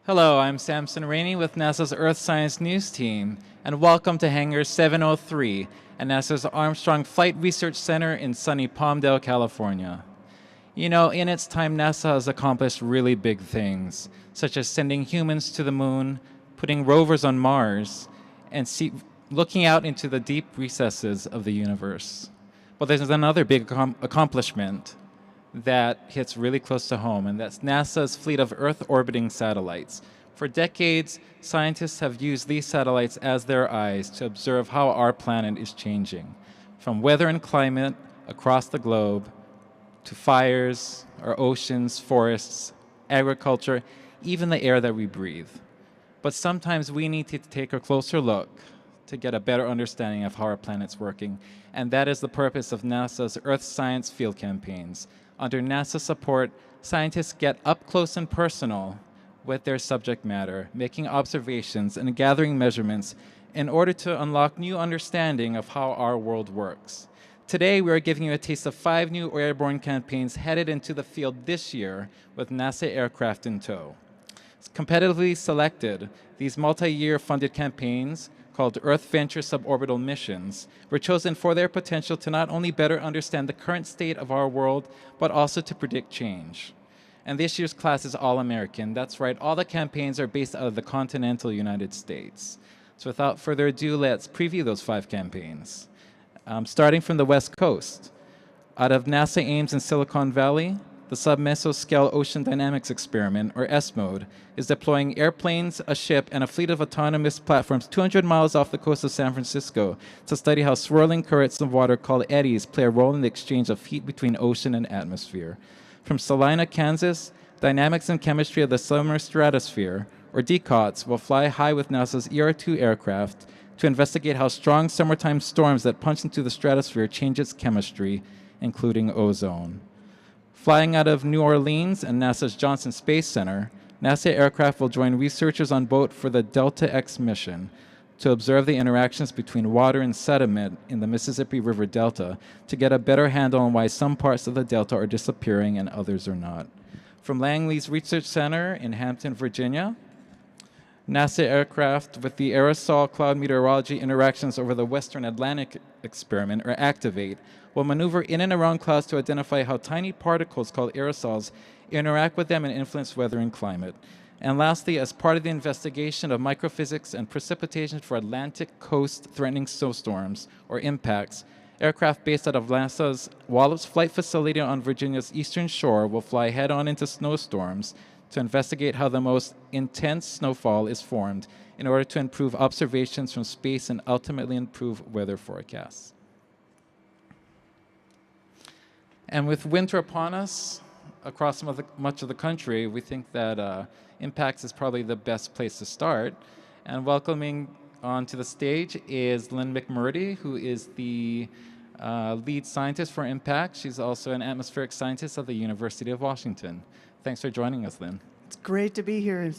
Hello, I'm Samson Rainey with NASA's Earth Science News Team, and welcome to Hangar 703 at NASA's Armstrong Flight Research Center in sunny Palmdale, California. You know, in its time, NASA has accomplished really big things, such as sending humans to the moon, putting rovers on Mars, and looking out into the deep recesses of the universe. But there's another big accomplishment that hits really close to home, and that's NASA's fleet of Earth-orbiting satellites. For decades, scientists have used these satellites as their eyes to observe how our planet is changing, from weather and climate across the globe to fires, our oceans, forests, agriculture, even the air that we breathe. But sometimes we need to take a closer look to get a better understanding of how our planet's working, and that is the purpose of NASA's Earth Science Field Campaigns. Under NASA support, scientists get up close and personal with their subject matter, making observations and gathering measurements in order to unlock new understanding of how our world works. Today, we are giving you a taste of 5 new airborne campaigns headed into the field this year with NASA aircraft in tow. Competitively selected, these multi-year funded campaigns called Earth Venture Suborbital Missions were chosen for their potential to not only better understand the current state of our world, but also to predict change. And this year's class is all-American. That's right, all the campaigns are based out of the continental United States. So without further ado, let's preview those 5 campaigns. Starting from the West Coast. Out of NASA Ames in Silicon Valley, the Submesoscale Ocean Dynamics Experiment, or SMODE, is deploying airplanes, a ship, and a fleet of autonomous platforms 200 miles off the coast of San Francisco to study how swirling currents of water called eddies play a role in the exchange of heat between ocean and atmosphere. From Salina, Kansas, Dynamics and Chemistry of the Summer Stratosphere, or DCOTS, will fly high with NASA's ER-2 aircraft to investigate how strong summertime storms that punch into the stratosphere change its chemistry, including ozone. Flying out of New Orleans and NASA's Johnson Space Center, NASA aircraft will join researchers on board for the Delta X mission to observe the interactions between water and sediment in the Mississippi River Delta to get a better handle on why some parts of the Delta are disappearing and others are not. From Langley's Research Center in Hampton, Virginia, NASA aircraft with the aerosol cloud meteorology interactions over the Western Atlantic experiment, or ACTIVATE, will maneuver in and around clouds to identify how tiny particles called aerosols interact with them and influence weather and climate. And lastly, as part of the investigation of microphysics and precipitation for Atlantic coast threatening snowstorms, or impacts, aircraft based out of NASA's Wallops Flight Facility on Virginia's eastern shore will fly head-on into snowstorms to investigate how the most intense snowfall is formed in order to improve observations from space and ultimately improve weather forecasts. And with winter upon us across much of the country, we think that impacts is probably the best place to start. And welcoming onto the stage is Lynn McMurdy, who is the lead scientist for impacts. She's also an atmospheric scientist at the University of Washington. Thanks for joining us, Lynn. It's great to be here.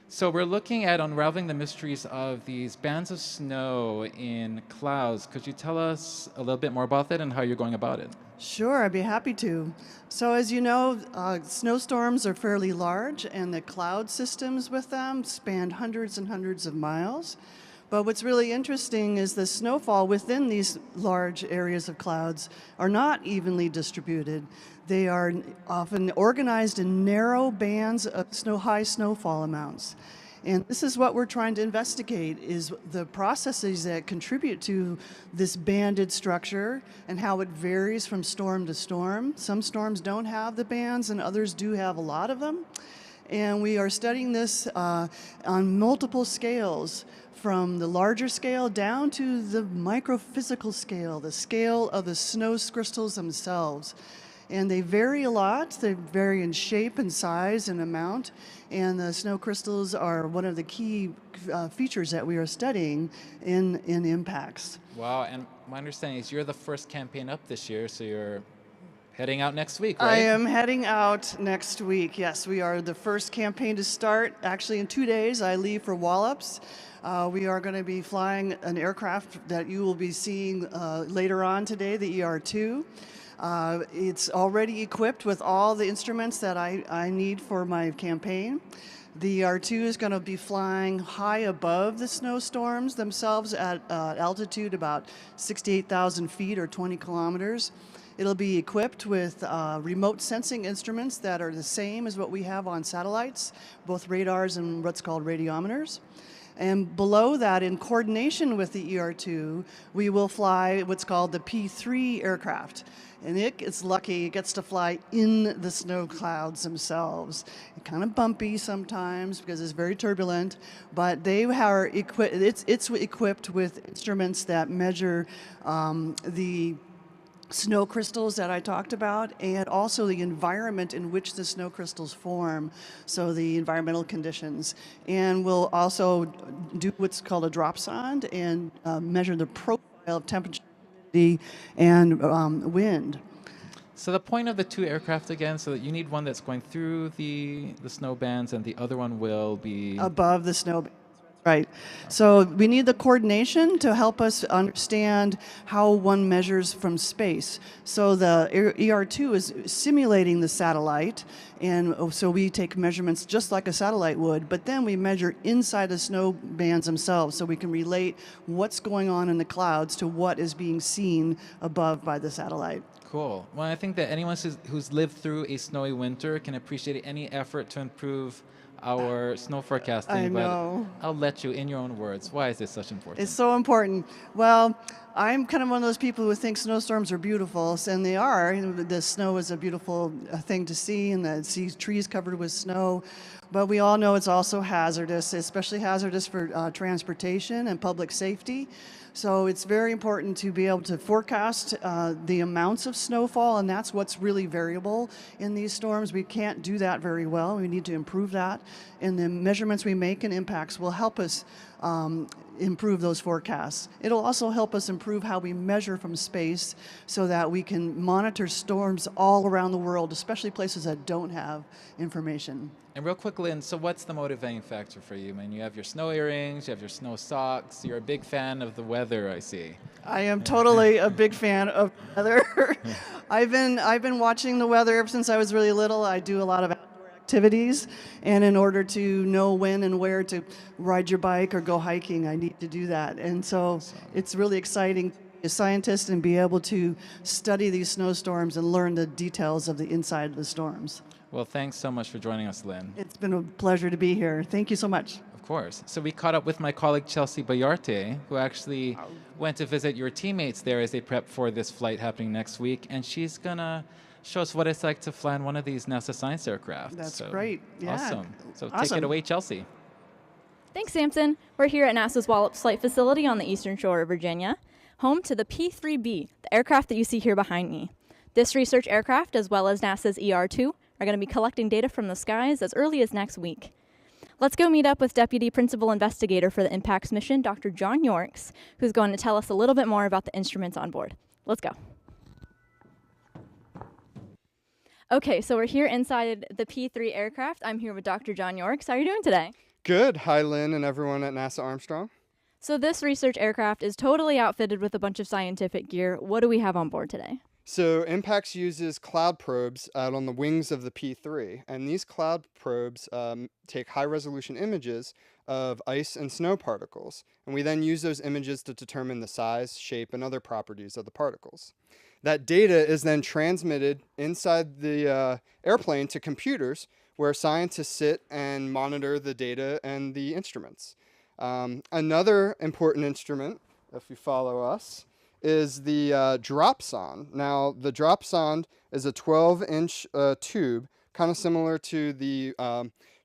So we're looking at unraveling the mysteries of these bands of snow in clouds. Could you tell us a little bit more about that and how you're going about it? Sure, I'd be happy to. So as you know, snowstorms are fairly large, and the cloud systems with them span hundreds and hundreds of miles. But what's really interesting is the snowfall within these large areas of clouds are not evenly distributed. They are often organized in narrow bands of high snowfall amounts. And this is what we're trying to investigate, is the processes that contribute to this banded structure and how it varies from storm to storm. Some storms don't have the bands and others do have a lot of them. And we are studying this on multiple scales, from the larger scale down to the microphysical scale, the scale of the snow crystals themselves. And they vary a lot. They vary in shape and size and amount. And the snow crystals are one of the key features that we are studying in impacts. Wow, and my understanding is you're the first campaign up this year, so you're heading out next week, right? I am heading out next week. Yes, we are the first campaign to start. Actually, in 2 days, I leave for Wallops. We are going to be flying an aircraft that you will be seeing later on today, the ER-2. It's already equipped with all the instruments that I need for my campaign. The R2 is going to be flying high above the snowstorms themselves at altitude about 68,000 feet or 20 kilometers. It'll be equipped with remote sensing instruments that are the same as what we have on satellites, both radars and what's called radiometers. And below that, in coordination with the ER2, we will fly what's called the P3 aircraft. And it's lucky, it gets to fly in the snow clouds themselves. It's kind of bumpy sometimes because it's very turbulent, but they are it's equipped with instruments that measure the snow crystals that I talked about, and also the environment in which the snow crystals form, so the environmental conditions. And we'll also do what's called a drop sonde and measure the profile of temperature, humidity, and wind. So the point of the two aircraft again, so that you need one that's going through the snow bands and the other one will be Above the snow bands. Right. So we need the coordination to help us understand how one measures from space. So the ER2 is simulating the satellite, and so we take measurements just like a satellite would, but then we measure inside the snow bands themselves so we can relate what's going on in the clouds to what is being seen above by the satellite. Cool. Well, I think that anyone who's lived through a snowy winter can appreciate any effort to improve our snow forecasting. I know. But I'll let you, in your own words, why is this such important? It's so important. Well, I'm kind of one of those people who think snowstorms are beautiful, and they are. The snow is a beautiful thing to see, and see trees covered with snow. But we all know it's also hazardous, especially hazardous for transportation and public safety. So it's very important to be able to forecast the amounts of snowfall, and that's what's really variable in these storms. We can't do that very well. We need to improve that, and the measurements we make and impacts will help us improve those forecasts. It'll also help us improve how we measure from space so that we can monitor storms all around the world, especially places that don't have information. And real quick, Lynn, so what's the motivating factor for you? I mean, you have your snow earrings, you have your snow socks, you're a big fan of the weather, I see. I am totally a big fan of weather. I've been watching the weather ever since I was really little. I do a lot of outdoor activities, and in order to know when and where to ride your bike or go hiking, I need to do that. And so it's really exciting to be a scientist and be able to study these snowstorms and learn the details of the inside of the storms. Well, thanks so much for joining us, Lynn. It's been a pleasure to be here. Thank you so much. Of course. So we caught up with my colleague Chelsea Bayarte, who actually went to visit your teammates there as they prep for this flight happening next week, and she's going to show us what it's like to fly in one of these NASA science aircraft. That's great. Yeah. Awesome. So Awesome. Take it away, Chelsea. Thanks, Samson. We're here at NASA's Wallops Flight Facility on the eastern shore of Virginia, home to the P-3B, the aircraft that you see here behind me. This research aircraft, as well as NASA's ER-2, are going to be collecting data from the skies as early as next week. Let's go meet up with Deputy Principal Investigator for the Impacts Mission, Dr. John Yorks, who's going to tell us a little bit more about the instruments on board. Let's go. Okay, so we're here inside the P-3 aircraft. I'm here with Dr. John Yorks. How are you doing today? Good. Hi, Lynn and everyone at NASA Armstrong. So this research aircraft is totally outfitted with a bunch of scientific gear. What do we have on board today? So Impacts uses cloud probes out on the wings of the P3, and these cloud probes take high-resolution images of ice and snow particles, and we then use those images to determine the size, shape, and other properties of the particles. That data is then transmitted inside the airplane to computers, where scientists sit and monitor the data and the instruments. Another important instrument, if you follow us, is the drop sonde. Now, the drop sonde is a 12-inch tube, kind of similar to the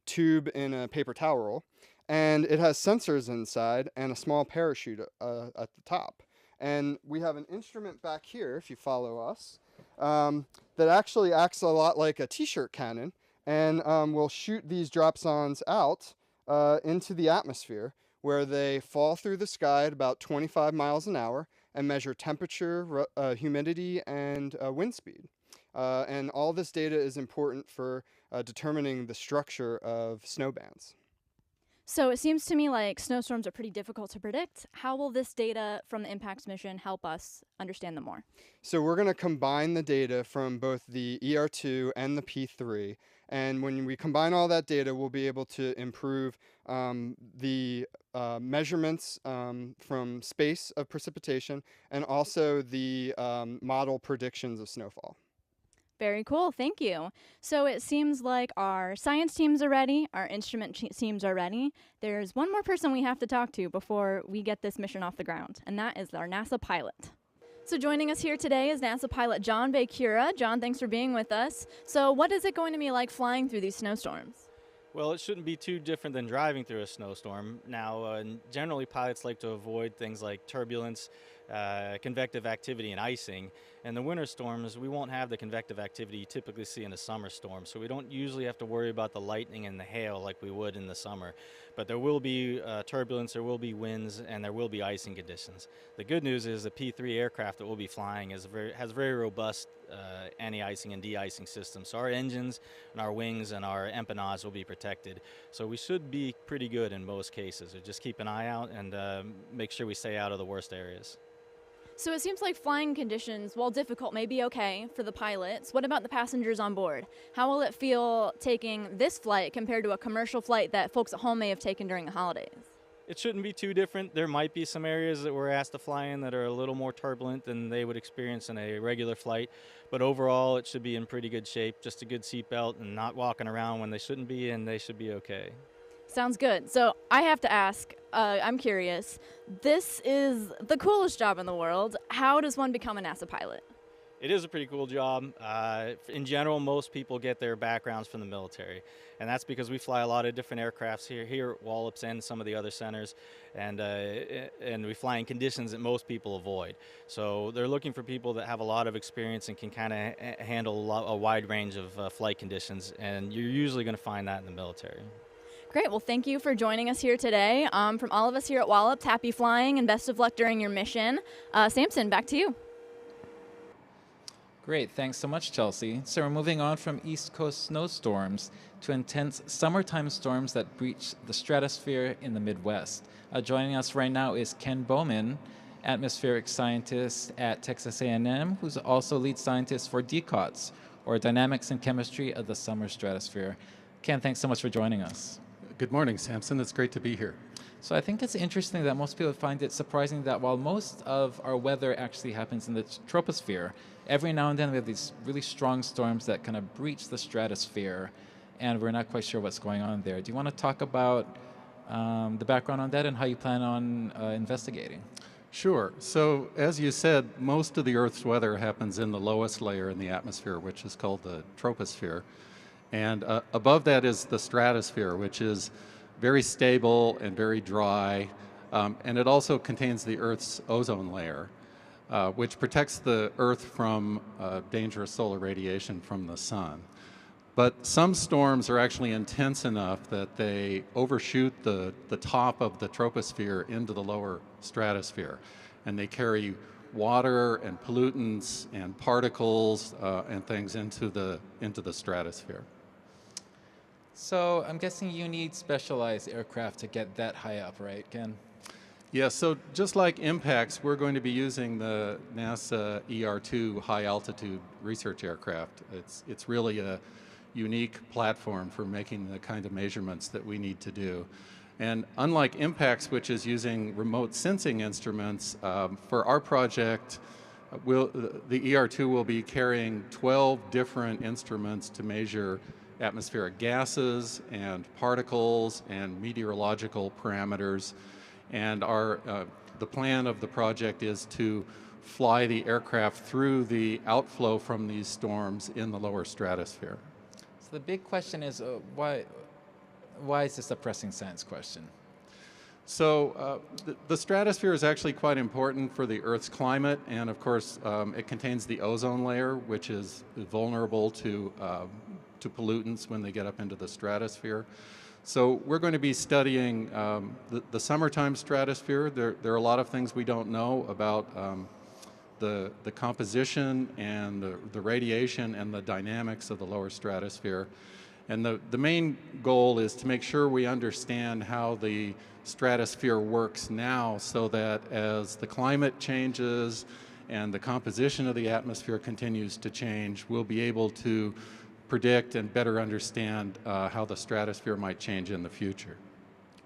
tube in a paper towel roll, and it has sensors inside and a small parachute at the top. And we have an instrument back here, if you follow us, that actually acts a lot like a t-shirt cannon, and will shoot these drop sondes out into the atmosphere, where they fall through the sky at about 25 miles an hour and measure temperature, humidity, and wind speed. And all this data is important for determining the structure of snow bands. So it seems to me like snowstorms are pretty difficult to predict. How will this data from the impacts mission help us understand them more? So we're going to combine the data from both the ER2 and the P3. And when we combine all that data, we'll be able to improve the measurements from space of precipitation and also the model predictions of snowfall. Very cool, thank you. So it seems like our science teams are ready, our instrument teams are ready. There's one more person we have to talk to before we get this mission off the ground, and that is our NASA pilot. So joining us here today is NASA pilot John Bakura. John, thanks for being with us. So what is it going to be like flying through these snowstorms? Well, it shouldn't be too different than driving through a snowstorm. Now, generally pilots like to avoid things like turbulence, convective activity, and icing. In the winter storms, we won't have the convective activity you typically see in a summer storm, so we don't usually have to worry about the lightning and the hail like we would in the summer. But there will be turbulence, there will be winds, and there will be icing conditions. The good news is the P3 aircraft that we'll be flying has very robust anti-icing and de-icing systems. So our engines and our wings and our empennage will be protected. So we should be pretty good in most cases. So just keep an eye out and make sure we stay out of the worst areas. So it seems like flying conditions, while difficult, may be okay for the pilots. What about the passengers on board? How will it feel taking this flight compared to a commercial flight that folks at home may have taken during the holidays? It shouldn't be too different. There might be some areas that we're asked to fly in that are a little more turbulent than they would experience in a regular flight. But overall, it should be in pretty good shape. Just a good seatbelt and not walking around when they shouldn't be, and they should be okay. Sounds good. So I have to ask, I'm curious, this is the coolest job in the world. How does one become a NASA pilot? It is a pretty cool job. In general, most people get their backgrounds from the military, and that's because we fly a lot of different aircrafts here at Wallops and some of the other centers, and we fly in conditions that most people avoid. So they're looking for people that have a lot of experience and can kind of handle a wide range of flight conditions, and you're usually going to find that in the military. Great. Well, thank you for joining us here today. From all of us here at Wallops, happy flying and best of luck during your mission. Samson, back to you. Great, thanks so much, Chelsea. So we're moving on from East Coast snowstorms to intense summertime storms that breach the stratosphere in the Midwest. Joining us right now is Ken Bowman, atmospheric scientist at Texas A&M, who's also lead scientist for DCOTS, or Dynamics and Chemistry of the Summer Stratosphere. Ken, thanks so much for joining us. Good morning, Samson. It's great to be here. So I think it's interesting that most people find it surprising that while most of our weather actually happens in the troposphere, every now and then we have these really strong storms that kind of breach the stratosphere, and we're not quite sure what's going on there. Do you want to talk about the background on that and how you plan on investigating? Sure. So as you said, most of the Earth's weather happens in the lowest layer in the atmosphere, which is called the troposphere. And above that is the stratosphere, which is very stable and very dry. And it also contains the Earth's ozone layer, which protects the Earth from dangerous solar radiation from the sun. But some storms are actually intense enough that they overshoot the top of the troposphere into the lower stratosphere. And they carry water and pollutants and particles and things into the stratosphere. So I'm guessing you need specialized aircraft to get that high up, right, Ken? Yeah, so just like impacts, we're going to be using the NASA ER2 high altitude research aircraft. It's really a unique platform for making the kind of measurements that we need to do. And unlike impacts, which is using remote sensing instruments, for our project, the ER2 will be carrying 12 different instruments to measure atmospheric gases and particles and meteorological parameters. And the plan of the project is to fly the aircraft through the outflow from these storms in the lower stratosphere. So the big question is, why is this a pressing science question? So the stratosphere is actually quite important for the Earth's climate, and of course it contains the ozone layer, which is vulnerable to pollutants when they get up into the stratosphere. So we're going to be studying the summertime stratosphere. There are a lot of things we don't know about the composition and the radiation and the dynamics of the lower stratosphere. And the main goal is to make sure we understand how the stratosphere works now, so that as the climate changes and the composition of the atmosphere continues to change, we'll be able to predict and better understand how the stratosphere might change in the future.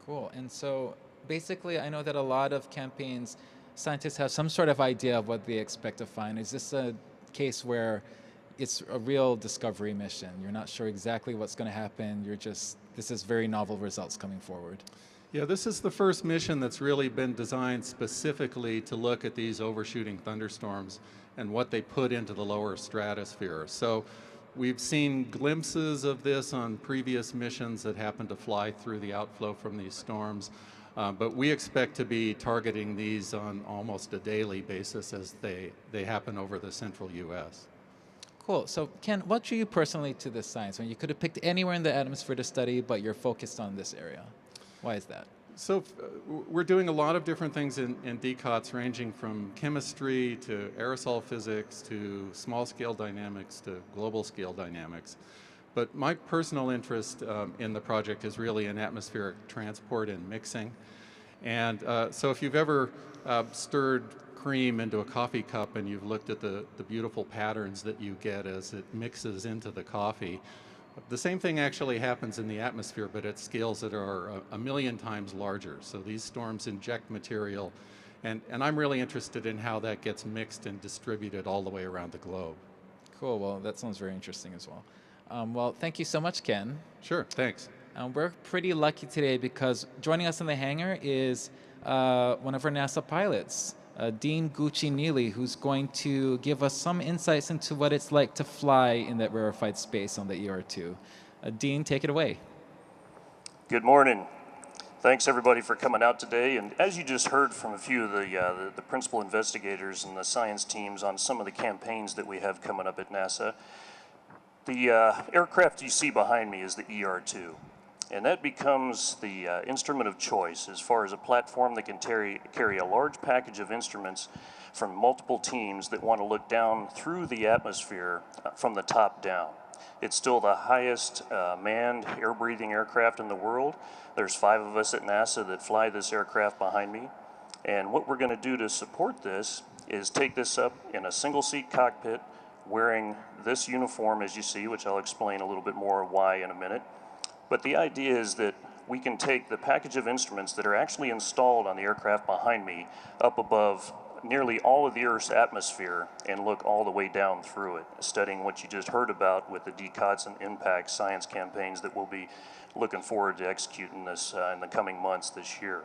Cool. And so basically, I know that a lot of campaigns, scientists have some sort of idea of what they expect to find. Is this a case where it's a real discovery mission? You're not sure exactly what's going to happen. This is very novel results coming forward. Yeah, this is the first mission that's really been designed specifically to look at these overshooting thunderstorms and what they put into the lower stratosphere. So we've seen glimpses of this on previous missions that happen to fly through the outflow from these storms, but we expect to be targeting these on almost a daily basis as they happen over the central U.S. Cool. So Ken, what drew you personally to this science? When you could have picked anywhere in the atmosphere to study, but you're focused on this area. Why is that? So we're doing a lot of different things in DCOTS, ranging from chemistry to aerosol physics to small-scale dynamics to global-scale dynamics. But my personal interest in the project is really in atmospheric transport and mixing. And so if you've ever stirred cream into a coffee cup and you've looked at the beautiful patterns that you get as it mixes into the coffee, the same thing actually happens in the atmosphere, but at scales that are a million times larger. So these storms inject material, and I'm really interested in how that gets mixed and distributed all the way around the globe. Cool. Well, that sounds very interesting as well. Well, thank you so much, Ken. Sure, thanks. We're pretty lucky today because joining us in the hangar is one of our NASA pilots, Dean Gucci Neely, who's going to give us some insights into what it's like to fly in that rarefied space on the ER2. Dean, take it away. Good morning. Thanks everybody for coming out today. And as you just heard from a few of the principal investigators and the science teams on some of the campaigns that we have coming up at NASA, the aircraft you see behind me is the ER2. And that becomes the instrument of choice as far as a platform that can carry a large package of instruments from multiple teams that want to look down through the atmosphere from the top down. It's still the highest manned air-breathing aircraft in the world. There's 5 of us at NASA that fly this aircraft behind me. And what we're going to do to support this is take this up in a single-seat cockpit wearing this uniform, as you see, which I'll explain a little bit more why in a minute. But the idea is that we can take the package of instruments that are actually installed on the aircraft behind me up above nearly all of the Earth's atmosphere and look all the way down through it, studying what you just heard about with the DCOTS and impact science campaigns that we'll be looking forward to executing this in the coming months this year.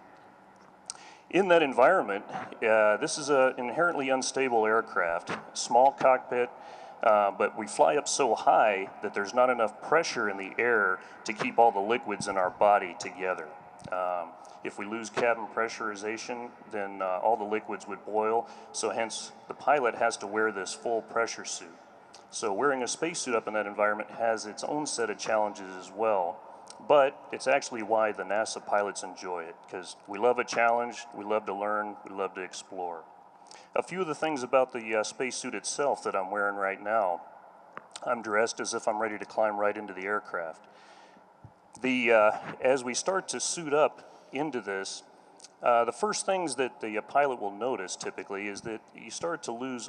In that environment, this is an inherently unstable aircraft, small cockpit, but we fly up so high that there's not enough pressure in the air to keep all the liquids in our body together. If we lose cabin pressurization, then all the liquids would boil, so hence the pilot has to wear this full pressure suit. So wearing a spacesuit up in that environment has its own set of challenges as well, but it's actually why the NASA pilots enjoy it, because we love a challenge, we love to learn, we love to explore. A few of the things about the spacesuit itself that I'm wearing right now, I'm dressed as if I'm ready to climb right into the aircraft. As we start to suit up into this, the first things that the pilot will notice typically is that you start to lose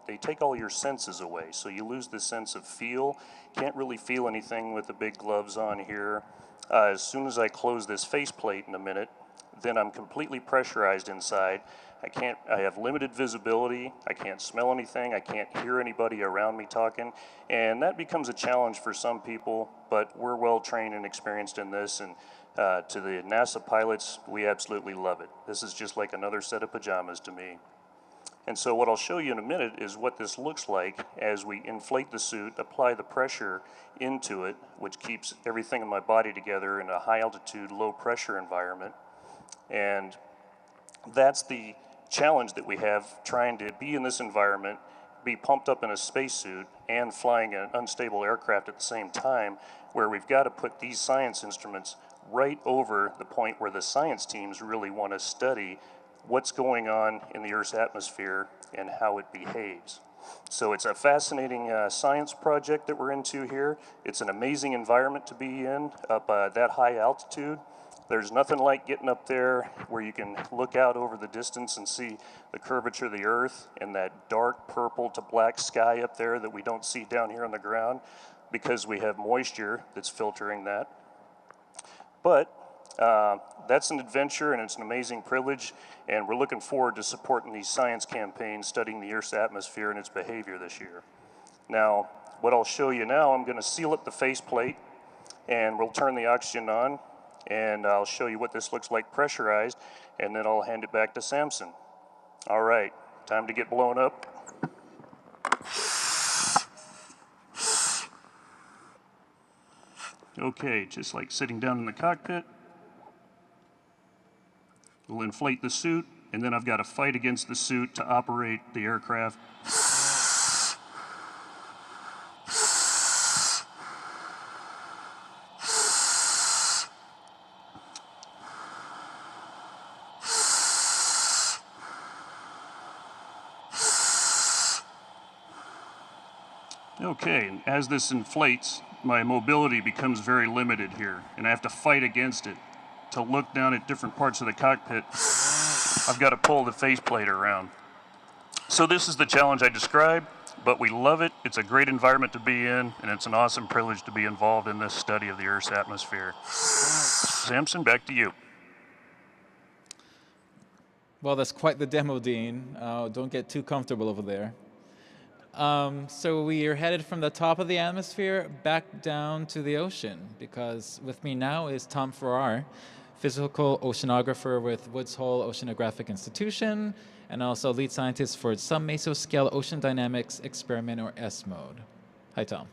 they take all your senses away. So you lose the sense of feel, can't really feel anything with the big gloves on here. As soon as I close this faceplate in a minute, then I'm completely pressurized inside. I have limited visibility, I can't smell anything, I can't hear anybody around me talking, and that becomes a challenge for some people, but we're well trained and experienced in this, and to the NASA pilots, we absolutely love it. This is just like another set of pajamas to me. And so what I'll show you in a minute is what this looks like as we inflate the suit, apply the pressure into it, which keeps everything in my body together in a high altitude, low pressure environment. And that's the challenge that we have, trying to be in this environment, be pumped up in a spacesuit and flying an unstable aircraft at the same time, where we've got to put these science instruments right over the point where the science teams really want to study what's going on in the Earth's atmosphere and how it behaves. So it's a fascinating science project that we're into here. It's an amazing environment to be in up at that high altitude. There's nothing like getting up there where you can look out over the distance and see the curvature of the earth and that dark purple to black sky up there that we don't see down here on the ground because we have moisture that's filtering that. But that's an adventure and it's an amazing privilege, and we're looking forward to supporting these science campaigns studying the Earth's atmosphere and its behavior this year. Now, what I'll show you now, I'm going to seal up the faceplate and we'll turn the oxygen on, and I'll show you what this looks like pressurized, and then I'll hand it back to Samson. All right, time to get blown up. Okay, just like sitting down in the cockpit. We'll inflate the suit, and then I've got to fight against the suit to operate the aircraft. Okay, and as this inflates, my mobility becomes very limited here, and I have to fight against it. To look down at different parts of the cockpit, I've got to pull the faceplate around. So this is the challenge I described, but we love it. It's a great environment to be in, and it's an awesome privilege to be involved in this study of the Earth's atmosphere. Samson, back to you. Well, that's quite the demo, Dean. Don't get too comfortable over there. So we are headed from the top of the atmosphere back down to the ocean, because with me now is Tom Farrar, physical oceanographer with Woods Hole Oceanographic Institution, and also lead scientist for Sub-Mesoscale Ocean Dynamics Experiment, or S-MODE. Hi, Tom.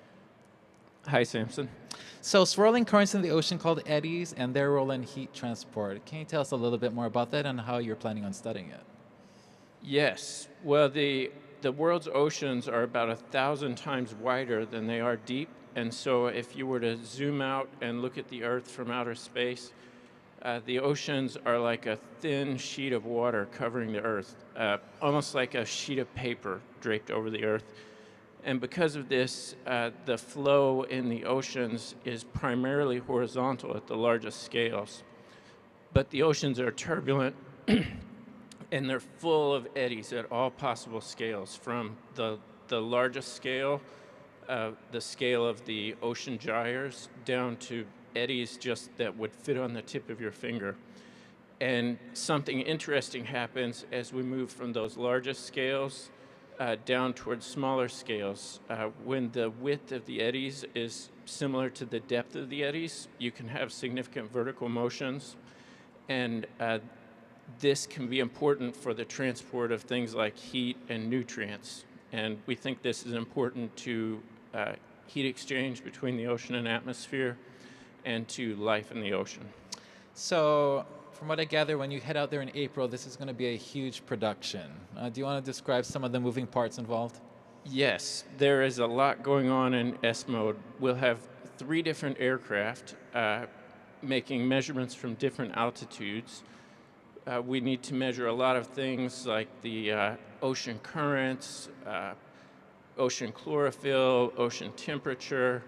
Hi, Samson. So swirling currents in the ocean called eddies and their role in heat transport. Can you tell us a little bit more about that and how you're planning on studying it? Yes. Well, the world's oceans are about 1,000 times wider than they are deep. And so if you were to zoom out and look at the Earth from outer space, the oceans are like a thin sheet of water covering the Earth, almost like a sheet of paper draped over the Earth. And because of this, the flow in the oceans is primarily horizontal at the largest scales. But the oceans are turbulent and they're full of eddies at all possible scales, from the largest scale, the scale of the ocean gyres, down to eddies just that would fit on the tip of your finger. And something interesting happens as we move from those largest scales down towards smaller scales. When the width of the eddies is similar to the depth of the eddies, you can have significant vertical motions, and this can be important for the transport of things like heat and nutrients. And we think this is important to heat exchange between the ocean and atmosphere, and to life in the ocean. So, from what I gather, when you head out there in April, this is going to be a huge production. Do you want to describe some of the moving parts involved? Yes, there is a lot going on in S-MODE. We'll have 3 different aircraft making measurements from different altitudes. We need to measure a lot of things like the ocean currents, ocean chlorophyll, ocean temperature,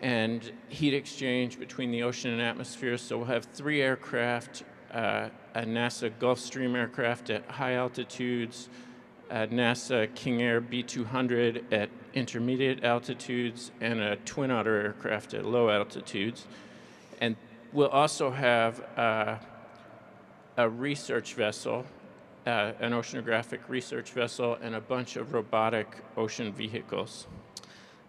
and heat exchange between the ocean and atmosphere. So we'll have 3 aircraft, a NASA Gulfstream aircraft at high altitudes, a NASA King Air B200 at intermediate altitudes, and a Twin Otter aircraft at low altitudes. And we'll also have a research vessel, an oceanographic research vessel, and a bunch of robotic ocean vehicles.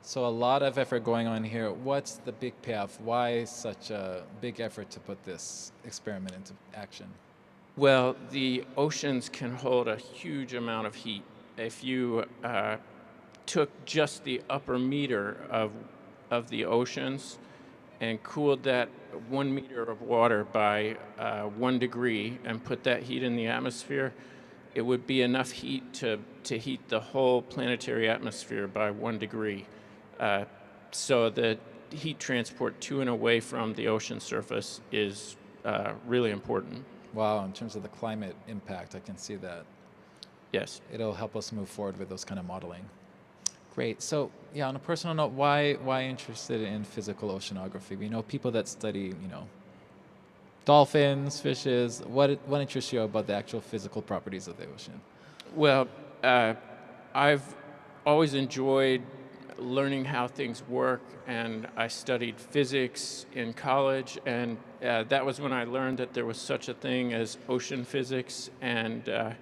So a lot of effort going on here. What's the big payoff? Why such a big effort to put this experiment into action? Well, the oceans can hold a huge amount of heat. If you took just the upper meter of the oceans and cooled that 1 meter of water by 1 degree and put that heat in the atmosphere, it would be enough heat to heat the whole planetary atmosphere by 1 degree. So the heat transport to and away from the ocean surface is really important. Wow, in terms of the climate impact, I can see that. Yes. It'll help us move forward with those kind of modeling. Great. So, yeah, on a personal note, why interested in physical oceanography? We know people that study, dolphins, fishes. What interests you about the actual physical properties of the ocean? Well, I've always enjoyed learning how things work, and I studied physics in college, and that was when I learned that there was such a thing as ocean physics, and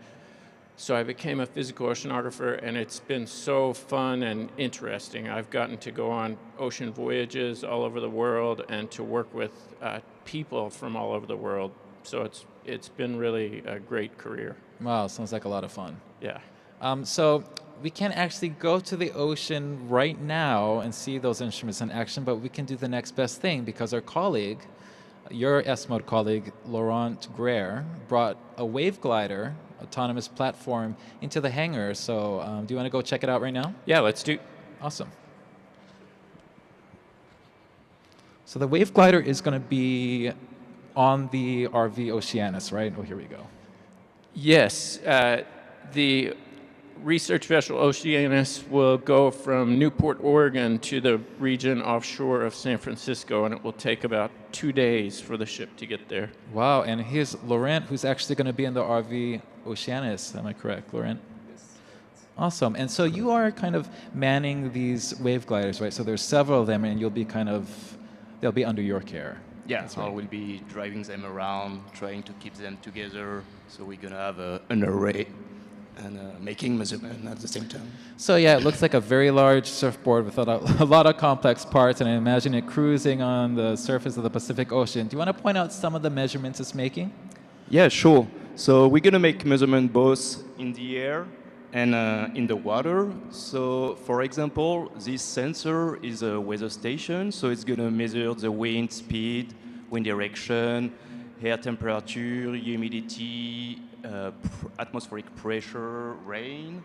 so I became a physical oceanographer, and it's been so fun and interesting. I've gotten to go on ocean voyages all over the world and to work with people from all over the world. So it's been really a great career. Wow, sounds like a lot of fun. Yeah. So we can't actually go to the ocean right now and see those instruments in action, but we can do the next best thing because our colleague, your SMOD colleague, Laurent Greer, brought a wave glider autonomous platform into the hangar. So do you want to go check it out right now? Yeah, let's do. Awesome. So the wave glider is going to be on the RV Oceanus, right? Oh, here we go. Yes, the research vessel Oceanus will go from Newport, Oregon to the region offshore of San Francisco, and it will take about 2 days for the ship to get there. Wow, and here's Laurent, who's actually going to be in the RV Oceanus. Am I correct, Laurent? Yes. Awesome. And so you are kind of manning these wave gliders, right? So there's several of them, and you'll be they'll be under your care. Yeah, That's right. I will be driving them around, trying to keep them together. So we're going to have an array and making measurement at the same time. So yeah, it looks like a very large surfboard with a lot of complex parts, and I imagine it cruising on the surface of the Pacific Ocean. Do you want to point out some of the measurements it's making? Yeah, sure. So we're going to make measurement both in the air and in the water. So for example, this sensor is a weather station, so it's going to measure the wind speed, wind direction, air temperature, humidity, atmospheric pressure, rain.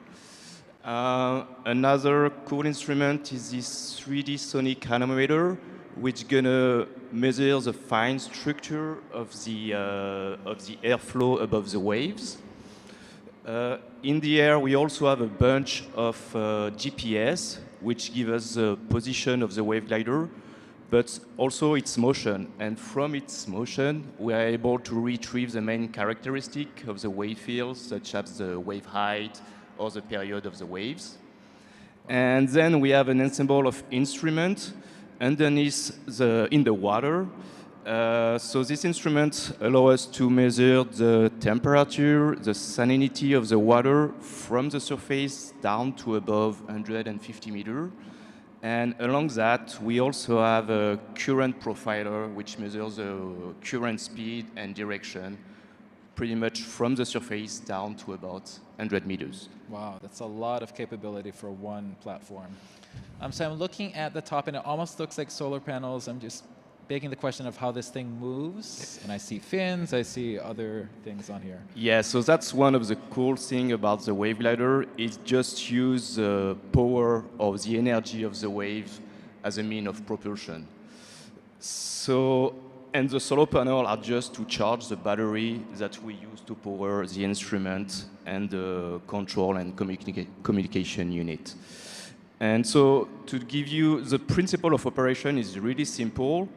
Another cool instrument is this 3D sonic anemometer, which gonna measure the fine structure of the airflow above the waves. In the air, we also have a bunch of GPS, which give us the position of the wave glider, but also its motion. And from its motion, we are able to retrieve the main characteristic of the wave fields, such as the wave height or the period of the waves. And then we have an ensemble of instruments underneath in the water. So this instrument allows us to measure the temperature, the salinity of the water from the surface down to above 150 meters. And along that, we also have a current profiler, which measures the current speed and direction pretty much from the surface down to about 100 meters. Wow, that's a lot of capability for one platform. So I'm looking at the top, and it almost looks like solar panels. I'm just begging the question of how this thing moves. And I see fins, I see other things on here. Yeah, so that's one of the cool things about the wave glider. It just uses the power of the energy of the wave as a mean of propulsion. So, and the solar panel are just to charge the battery that we use to power the instrument and the control and communication unit. And so to give you the principle of operation is really simple.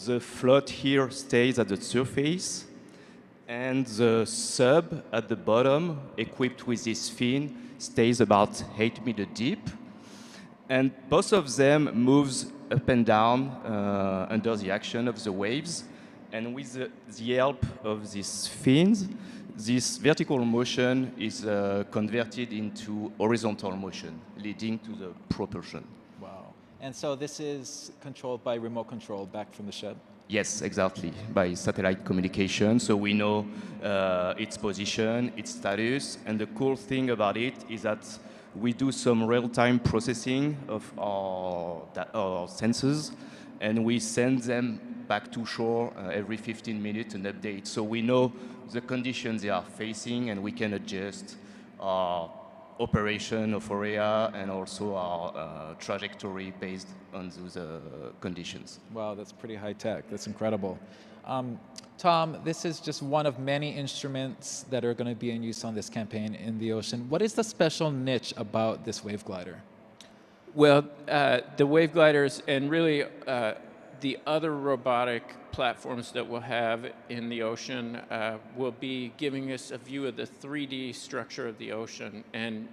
The float here stays at the surface, and the sub at the bottom, equipped with this fin, stays about 8 meters deep. And both of them moves up and down under the action of the waves. And with the help of these fins, this vertical motion is converted into horizontal motion, leading to the propulsion. Wow. And so this is controlled by remote control back from the shed? Yes, exactly, by satellite communication. So we know its position, its status, and the cool thing about it is that we do some real-time processing of our sensors, and we send them back to shore every 15 minutes, an update. So we know the conditions they are facing, and we can adjust our operation of area and also our trajectory based on those conditions. Wow, that's pretty high tech. That's incredible. Tom, this is just one of many instruments that are going to be in use on this campaign in the ocean. What is the special niche about this wave glider? Well, the wave gliders and really the other robotic platforms that we'll have in the ocean will be giving us a view of the 3D structure of the ocean. And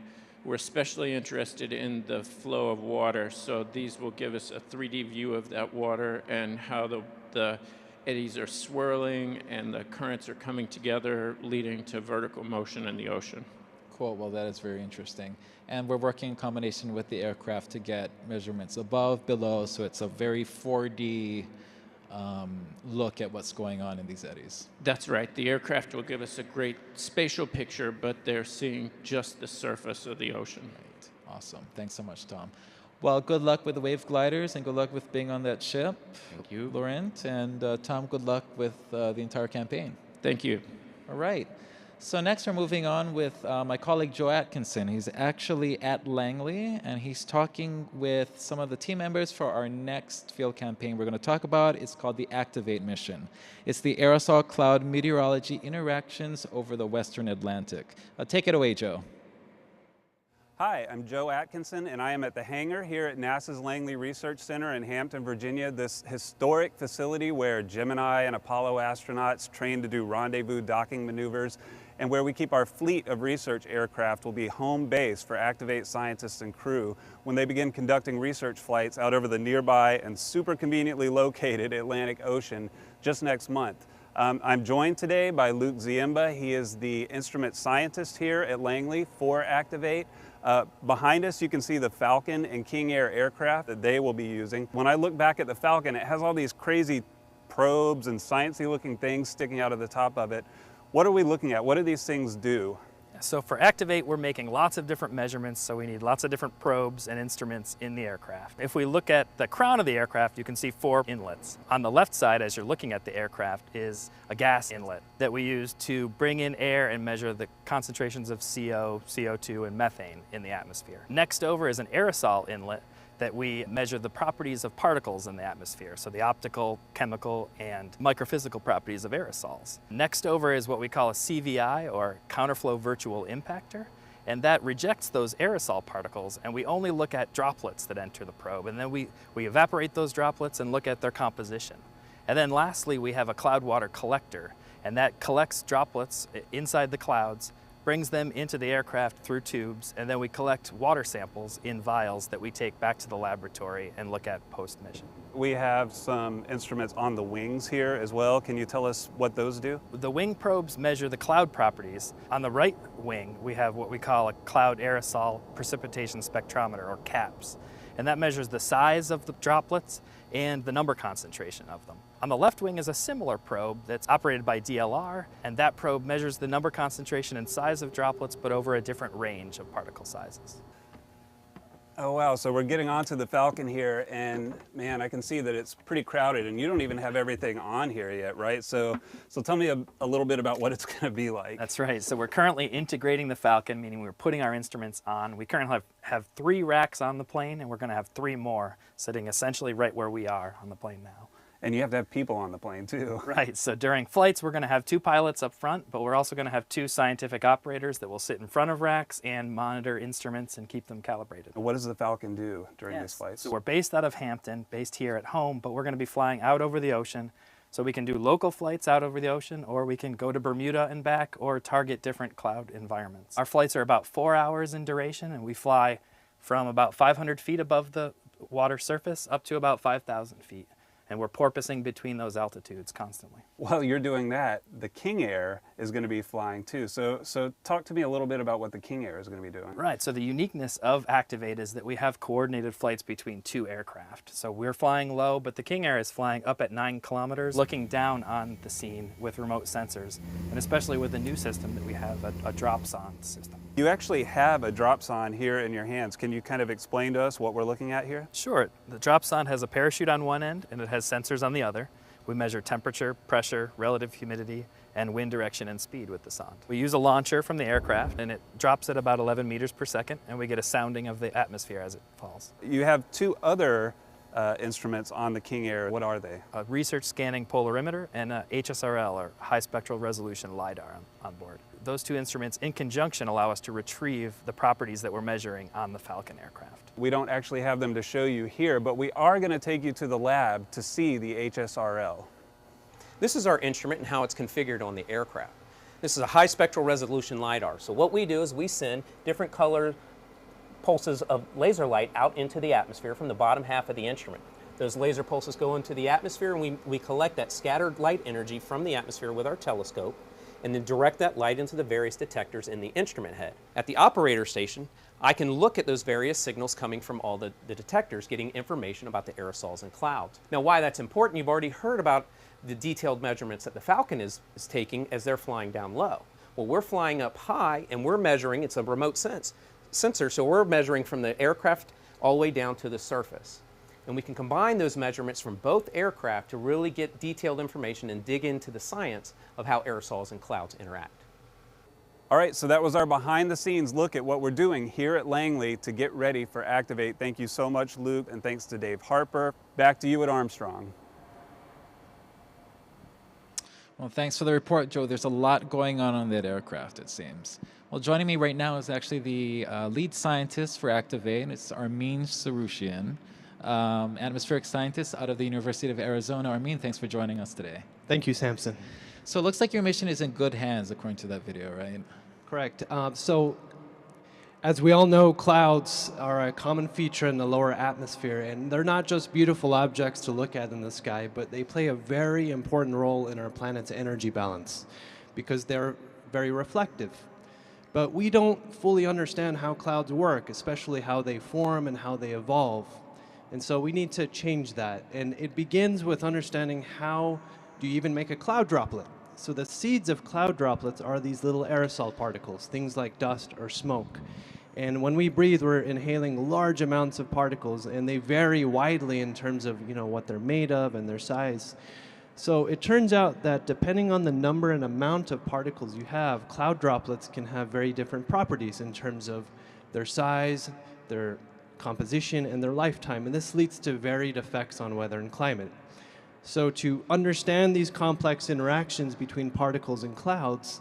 we're especially interested in the flow of water. So these will give us a 3D view of that water and how the eddies are swirling and the currents are coming together, leading to vertical motion in the ocean. Cool, well that is very interesting. And we're working in combination with the aircraft to get measurements above, below, so it's a very 4D look at what's going on in these eddies. That's right. The aircraft will give us a great spatial picture, but they're seeing just the surface of the ocean. Right. Awesome. Thanks so much, Tom. Well, good luck with the wave gliders and good luck with being on that ship. Thank you. Laurent, and Tom, good luck with the entire campaign. Thank you. All right. So next we're moving on with my colleague Joe Atkinson. He's actually at Langley, and he's talking with some of the team members for our next field campaign we're going to talk about. It's called the Activate mission. It's the aerosol cloud meteorology interactions over the Western Atlantic. Take it away, Joe. Hi, I'm Joe Atkinson, and I am at the hangar here at NASA's Langley Research Center in Hampton, Virginia, this historic facility where Gemini and Apollo astronauts train to do rendezvous docking maneuvers, and where we keep our fleet of research aircraft will be home base for Activate scientists and crew when they begin conducting research flights out over the nearby and super conveniently located Atlantic Ocean just next month. I'm joined today by Luke Ziemba. He is the instrument scientist here at Langley for Activate. Behind us, you can see the Falcon and King Air aircraft that they will be using. When I look back at the Falcon, it has all these crazy probes and sciencey looking things sticking out of the top of it. What are we looking at? What do these things do? So for Activate, we're making lots of different measurements, so we need lots of different probes and instruments in the aircraft. If we look at the crown of the aircraft, you can see 4 inlets. On the left side, as you're looking at the aircraft, is a gas inlet that we use to bring in air and measure the concentrations of CO, CO2, and methane in the atmosphere. Next over is an aerosol inlet that we measure the properties of particles in the atmosphere, so the optical, chemical, and microphysical properties of aerosols. Next over is what we call a CVI, or counterflow virtual impactor, and that rejects those aerosol particles, and we only look at droplets that enter the probe, and then we evaporate those droplets and look at their composition. And then lastly, we have a cloud water collector, and that collects droplets inside the clouds, brings them into the aircraft through tubes, and then we collect water samples in vials that we take back to the laboratory and look at post-mission. We have some instruments on the wings here as well. Can you tell us what those do? The wing probes measure the cloud properties. On the right wing, we have what we call a cloud aerosol precipitation spectrometer, or CAPS, and that measures the size of the droplets and the number concentration of them. On the left wing is a similar probe that's operated by DLR, and that probe measures the number concentration and size of droplets, but over a different range of particle sizes. Oh wow, so we're getting onto the Falcon here, and man, I can see that it's pretty crowded, and you don't even have everything on here yet, right? So tell me a little bit about what it's going to be like. That's right. So we're currently integrating the Falcon, meaning we're putting our instruments on. We currently have 3 racks on the plane, and we're going to have 3 more sitting essentially right where we are on the plane now. And you have to have people on the plane too. Right, so during flights we're going to have 2 pilots up front, but we're also going to have 2 scientific operators that will sit in front of racks and monitor instruments and keep them calibrated. What does the Falcon do during these flights? So we're based out of Hampton, based here at home, but we're going to be flying out over the ocean. So we can do local flights out over the ocean, or we can go to Bermuda and back, or target different cloud environments. Our flights are about 4 hours in duration, and we fly from about 500 feet above the water surface up to about 5,000 feet. And we're porpoising between those altitudes constantly. While you're doing that, the King Air is going to be flying too. So talk to me a little bit about what the King Air is going to be doing. Right, so the uniqueness of Activate is that we have coordinated flights between 2 aircraft. So we're flying low, but the King Air is flying up at 9 kilometers, looking down on the scene with remote sensors, and especially with the new system that we have, a drops-on system. You actually have a drops-on here in your hands. Can you kind of explain to us what we're looking at here? Sure. The drops-on has a parachute on one end, and it has sensors on the other. We measure temperature, pressure, relative humidity, and wind direction and speed with the sonde. We use a launcher from the aircraft, and it drops at about 11 meters per second, and we get a sounding of the atmosphere as it falls. You have two other instruments on the King Air. What are they? A research scanning polarimeter and a HSRL, or high spectral resolution LiDAR on board. Those two instruments in conjunction allow us to retrieve the properties that we're measuring on the Falcon aircraft. We don't actually have them to show you here, but we are going to take you to the lab to see the HSRL. This is our instrument and how it's configured on the aircraft. This is a high spectral resolution LiDAR. So what we do is we send different color pulses of laser light out into the atmosphere from the bottom half of the instrument. Those laser pulses go into the atmosphere, and we collect that scattered light energy from the atmosphere with our telescope, and then direct that light into the various detectors in the instrument head. At the operator station, I can look at those various signals coming from all the detectors, getting information about the aerosols and clouds. Now, why that's important, you've already heard about the detailed measurements that the Falcon is taking as they're flying down low. Well, we're flying up high, and we're measuring, it's a remote sensor, so we're measuring from the aircraft all the way down to the surface. And we can combine those measurements from both aircraft to really get detailed information and dig into the science of how aerosols and clouds interact. All right, so that was our behind-the-scenes look at what we're doing here at Langley to get ready for Activate. Thank you so much, Luke, and thanks to Dave Harper. Back to you at Armstrong. Well, thanks for the report, Joe. There's a lot going on that aircraft, it seems. Well, joining me right now is actually the lead scientist for Activate, and it's Armin Sarushian, atmospheric scientist out of the University of Arizona. Armin, thanks for joining us today. Thank you, Samson. So it looks like your mission is in good hands, according to that video, right? Correct. So, as we all know, clouds are a common feature in the lower atmosphere, and they're not just beautiful objects to look at in the sky, but they play a very important role in our planet's energy balance because they're very reflective. But we don't fully understand how clouds work, especially how they form and how they evolve. And so we need to change that. And it begins with understanding how do you even make a cloud droplet. So the seeds of cloud droplets are these little aerosol particles, things like dust or smoke. And when we breathe, we're inhaling large amounts of particles, and they vary widely in terms of what they're made of and their size. So it turns out that depending on the number and amount of particles you have, cloud droplets can have very different properties in terms of their size, their composition, and their lifetime. And this leads to varied effects on weather and climate. So to understand these complex interactions between particles and clouds,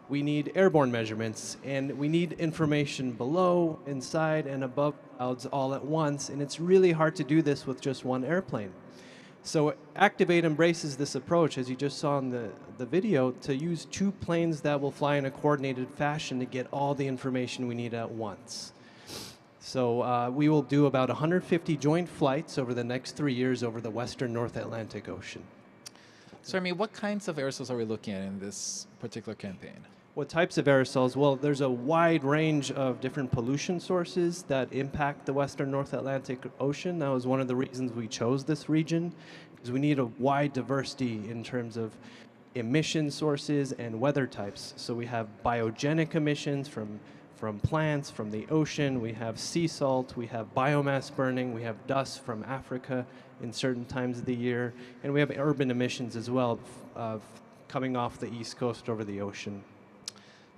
we need airborne measurements, and we need information below, inside, and above clouds all at once, and it's really hard to do this with just one airplane. So Activate embraces this approach, as you just saw in the video, to use two planes that will fly in a coordinated fashion to get all the information we need at once. So we will do about 150 joint flights over the next 3 years over the western North Atlantic Ocean. So, I mean, what kinds of aerosols are we looking at in this particular campaign? What types of aerosols? Well, there's a wide range of different pollution sources that impact the western North Atlantic Ocean. That was one of the reasons we chose this region, because we need a wide diversity in terms of emission sources and weather types. So we have biogenic emissions from plants, from the ocean, we have sea salt, we have biomass burning, we have dust from Africa in certain times of the year, and we have urban emissions as well, coming off the east coast over the ocean.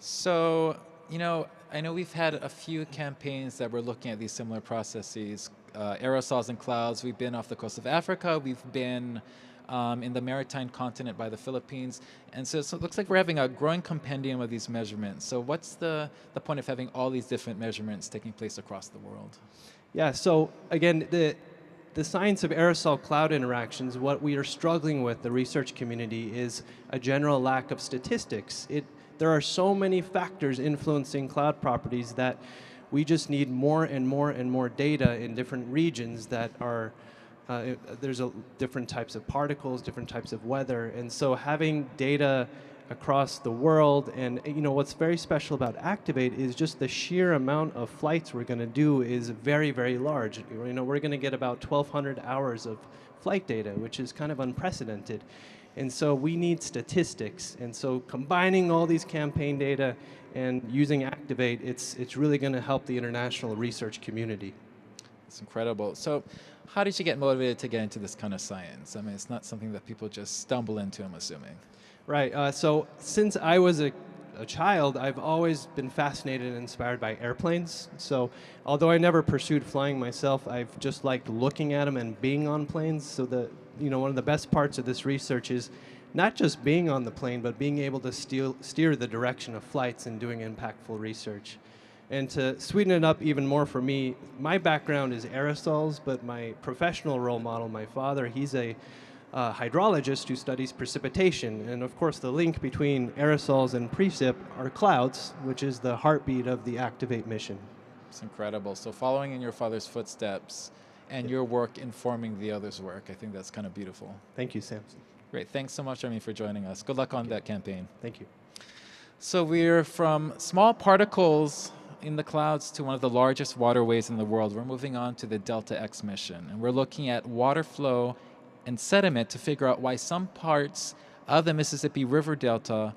So, I know we've had a few campaigns that were looking at these similar processes, aerosols and clouds. We've been off the coast of Africa, we've been in the maritime continent by the Philippines. And so it looks like we're having a growing compendium of these measurements. So what's the point of having all these different measurements taking place across the world? Yeah, so again, the science of aerosol cloud interactions, what we are struggling with, the research community, is a general lack of statistics. There are so many factors influencing cloud properties that we just need more and more and more data in different regions that are there's different types of particles, different types of weather, and so having data across the world, and what's very special about Activate is just the sheer amount of flights we're going to do is very, very large. We're going to get about 1,200 hours of flight data, which is kind of unprecedented, and so we need statistics. And so combining all these campaign data and using Activate, it's really going to help the international research community. It's incredible. So how did you get motivated to get into this kind of science? I mean, it's not something that people just stumble into, I'm assuming. Right. So since I was a child, I've always been fascinated and inspired by airplanes. So although I never pursued flying myself, I've just liked looking at them and being on planes. So one of the best parts of this research is not just being on the plane, but being able to steer the direction of flights and doing impactful research. And to sweeten it up even more for me, my background is aerosols, but my professional role model, my father, he's a hydrologist who studies precipitation. And of course, the link between aerosols and precip are clouds, which is the heartbeat of the Activate mission. It's incredible. So following in your father's footsteps and your work informing the others' work, I think that's kind of beautiful. Thank you, Samson. Great. Thanks so much, Remy, for joining us. Good luck on that campaign. Thank you. So we're from small particles in the clouds to one of the largest waterways in the world. We're moving on to the Delta X mission, and we're looking at water flow and sediment to figure out why some parts of the Mississippi River Delta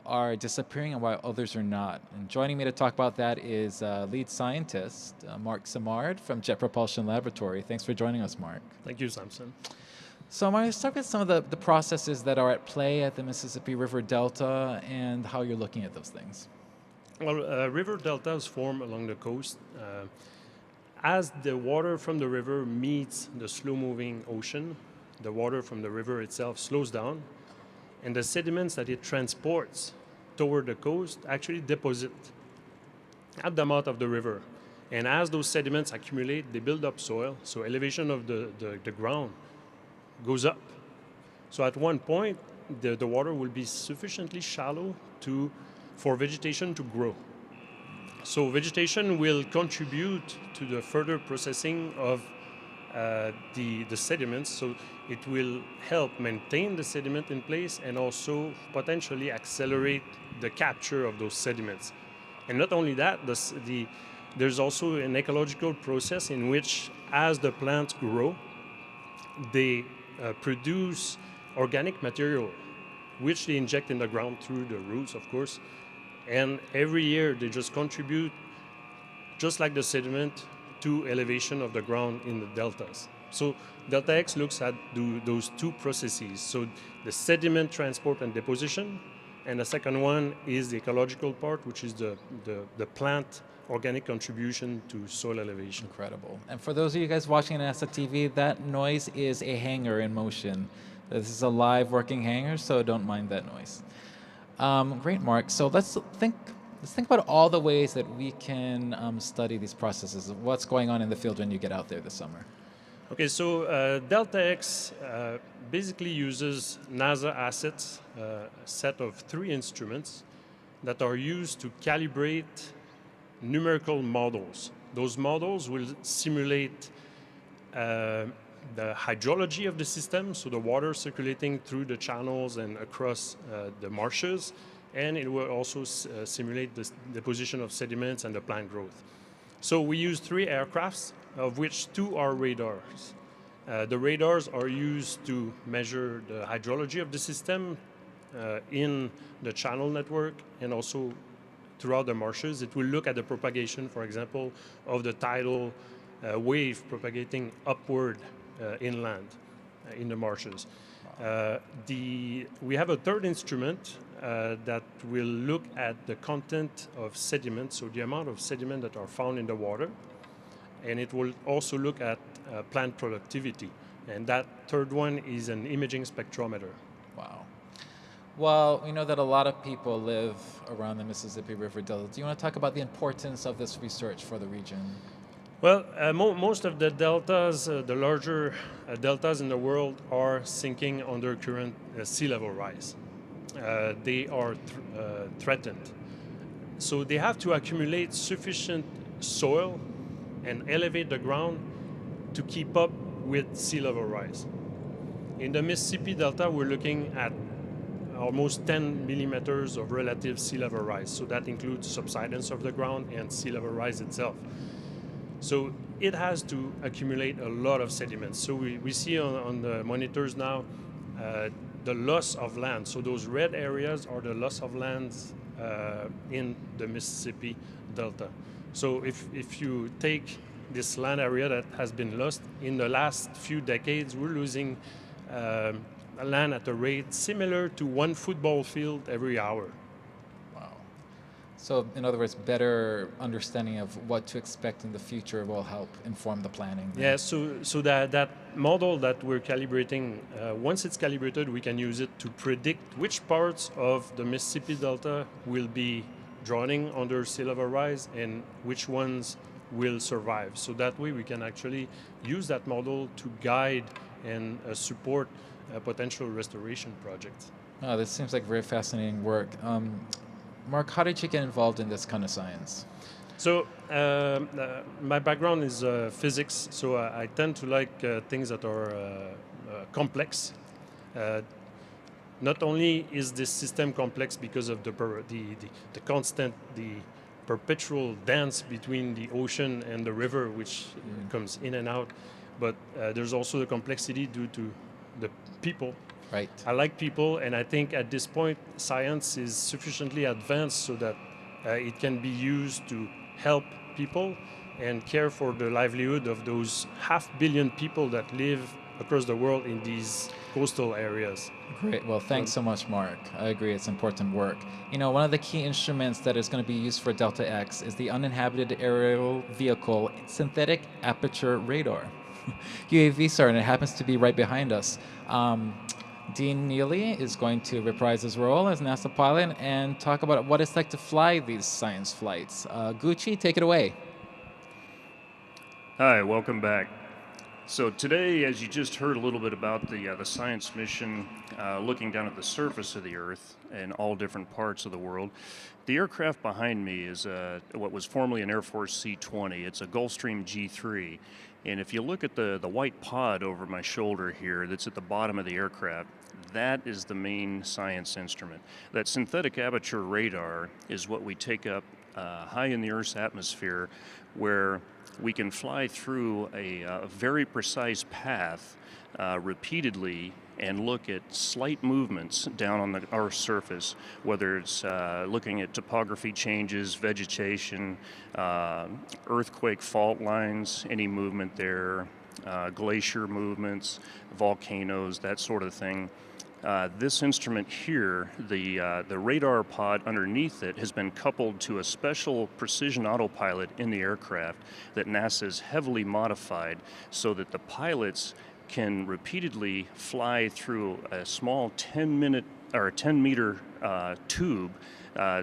are disappearing and why others are not. And joining me to talk about that is lead scientist Mark Simard from Jet Propulsion Laboratory. Thanks for joining us, Mark. Thank you, Samson. So I'm going to start with some of the processes that are at play at the Mississippi River Delta and how you're looking at those things. Well, river deltas form along the coast. As the water from the river meets the slow-moving ocean, the water from the river itself slows down, and the sediments that it transports toward the coast actually deposit at the mouth of the river. And as those sediments accumulate, they build up soil, so elevation of the ground goes up. So at one point, the water will be sufficiently shallow for vegetation to grow. So vegetation will contribute to the further processing of the sediments, so it will help maintain the sediment in place and also potentially accelerate the capture of those sediments. And not only that, there's also an ecological process in which, as the plants grow, they produce organic material, which they inject in the ground through the roots, of course. And every year they just contribute, just like the sediment, to elevation of the ground in the deltas. So Delta X looks at those two processes. So the sediment transport and deposition, and the second one is the ecological part, which is the plant organic contribution to soil elevation. Incredible. And for those of you guys watching on NASA TV, that noise is a hangar in motion. This is a live working hangar, so don't mind that noise. Great, Mark. So let's think about all the ways that we can study these processes. What's going on in the field when you get out there this summer? Okay, so Delta X basically uses NASA assets, a set of 3 instruments that are used to calibrate numerical models. Those models will simulate the hydrology of the system, so the water circulating through the channels and across the marshes, and it will also simulate the position of sediments and the plant growth. So we use 3 aircrafts, of which 2 are radars. The radars are used to measure the hydrology of the system in the channel network and also throughout the marshes. It will look at the propagation, for example, of the tidal wave propagating upward inland in the marshes. We have a third instrument that will look at the content of sediment, so the amount of sediment that are found in the water, and it will also look at plant productivity. And that third one is an imaging spectrometer. Wow. Well, we know that a lot of people live around the Mississippi River Delta. Do you want to talk about the importance of this research for the region? Well, most of the deltas, the larger deltas in the world, are sinking under current sea level rise. They are threatened. So they have to accumulate sufficient soil and elevate the ground to keep up with sea level rise. In the Mississippi Delta, we're looking at almost 10 millimeters of relative sea level rise. So that includes subsidence of the ground and sea level rise itself. So it has to accumulate a lot of sediments. So we see on the monitors now the loss of land. So those red areas are the loss of lands in the Mississippi Delta. So if you take this land area that has been lost. In the last few decades, we're losing land at a rate similar to one football field every hour. So, in other words, better understanding of what to expect in the future will help inform the planning. Yeah, so that model that we're calibrating, once it's calibrated, we can use it to predict which parts of the Mississippi Delta will be drowning under sea level rise and which ones will survive. So that way we can actually use that model to guide and support potential restoration projects. Oh, this seems like very fascinating work. Mark, how did you get involved in this kind of science? So my background is physics, so I tend to like things that are complex. Not only is this system complex because of the constant, the perpetual dance between the ocean and the river, which comes in and out, but there's also the complexity due to the people. Right. I like people, and I think at this point, science is sufficiently advanced so that it can be used to help people and care for the livelihood of those 500 million people that live across the world in these coastal areas. Great. Well, thanks so much, Mark. I agree, it's important work. You know, one of the key instruments that is going to be used for Delta X is the Uninhabited Aerial Vehicle Synthetic Aperture Radar, UAVSAR, and it happens to be right behind us. Dean Neely is going to reprise his role as NASA pilot and talk about what it's like to fly these science flights. Gucci, take it away. Hi, welcome back. So today, as you just heard a little bit about the science mission looking down at the surface of the Earth and all different parts of the world, the aircraft behind me is what was formerly an Air Force C-20. It's a Gulfstream G3. And if you look at the white pod over my shoulder here that's at the bottom of the aircraft, that is the main science instrument. That synthetic aperture radar is what we take up high in the Earth's atmosphere, where we can fly through a very precise path repeatedly and look at slight movements down on the Earth's surface, whether it's looking at topography changes, vegetation, earthquake fault lines, any movement there, glacier movements, volcanoes, that sort of thing. This instrument here, the radar pod underneath it, has been coupled to a special precision autopilot in the aircraft that NASA has heavily modified so that the pilots can repeatedly fly through a small 10-meter tube.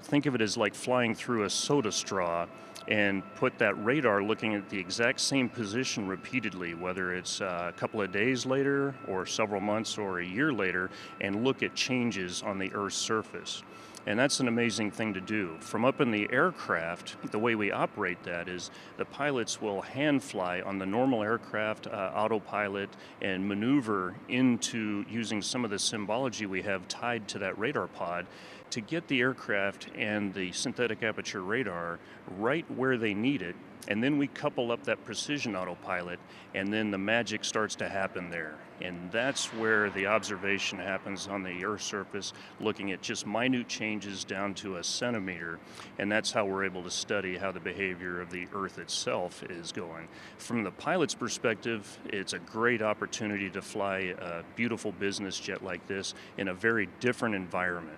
Think of it as like flying through a soda straw, and put that radar looking at the exact same position repeatedly, whether it's a couple of days later or several months or a year later, and look at changes on the Earth's surface. And that's an amazing thing to do. From up in the aircraft, the way we operate that is the pilots will hand fly on the normal aircraft autopilot and maneuver into using some of the symbology we have tied to that radar pod to get the aircraft and the synthetic aperture radar right where they need it. And then we couple up that precision autopilot, and then the magic starts to happen there. And that's where the observation happens on the Earth's surface, looking at just minute changes down to a centimeter. And that's how we're able to study how the behavior of the Earth itself is going. From the pilot's perspective, it's a great opportunity to fly a beautiful business jet like this in a very different environment.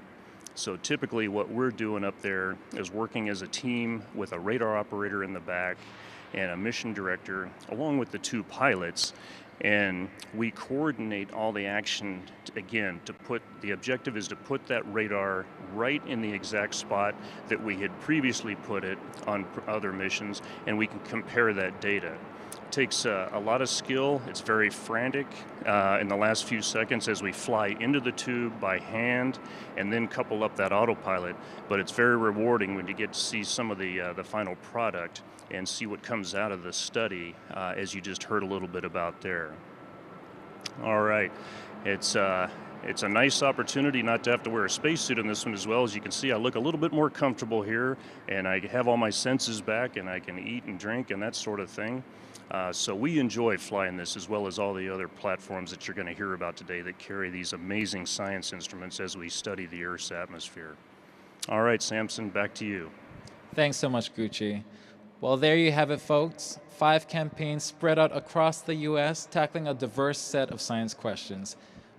So typically what we're doing up there is working as a team with a radar operator in the back and a mission director, along with the two pilots, and we coordinate all the action, again, the objective is to put that radar right in the exact spot that we had previously put it on other missions, and we can compare that data. Takes a lot of skill. It's very frantic in the last few seconds as we fly into the tube by hand and then couple up that autopilot. But it's very rewarding when you get to see some of the final product and see what comes out of the study, as you just heard a little bit about there. All right, it's a nice opportunity not to have to wear a spacesuit in this one as well. As you can see, I look a little bit more comfortable here, and I have all my senses back, and I can eat and drink and that sort of thing. So we enjoy flying this, as well as all the other platforms that you're going to hear about today that carry these amazing science instruments as we study the Earth's atmosphere. All right, Samson, back to you. Thanks so much, Gucci. Well, there you have it, folks. 5 campaigns spread out across the U.S. tackling a diverse set of science questions.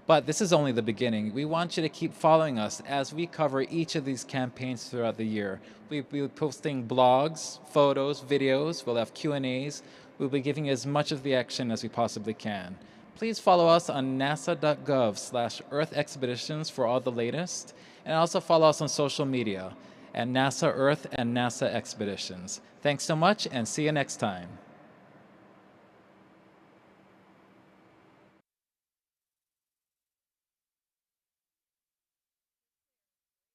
But this is only the beginning. We want you to keep following us as we cover each of these campaigns throughout the year. We'll be posting blogs, photos, videos. We'll have Q&As. We'll be giving you as much of the action as we possibly can. Please follow us on nasa.gov/Earth Expeditions for all the latest. And also follow us on social media at NASA Earth and NASA Expeditions. Thanks so much, and see you next time.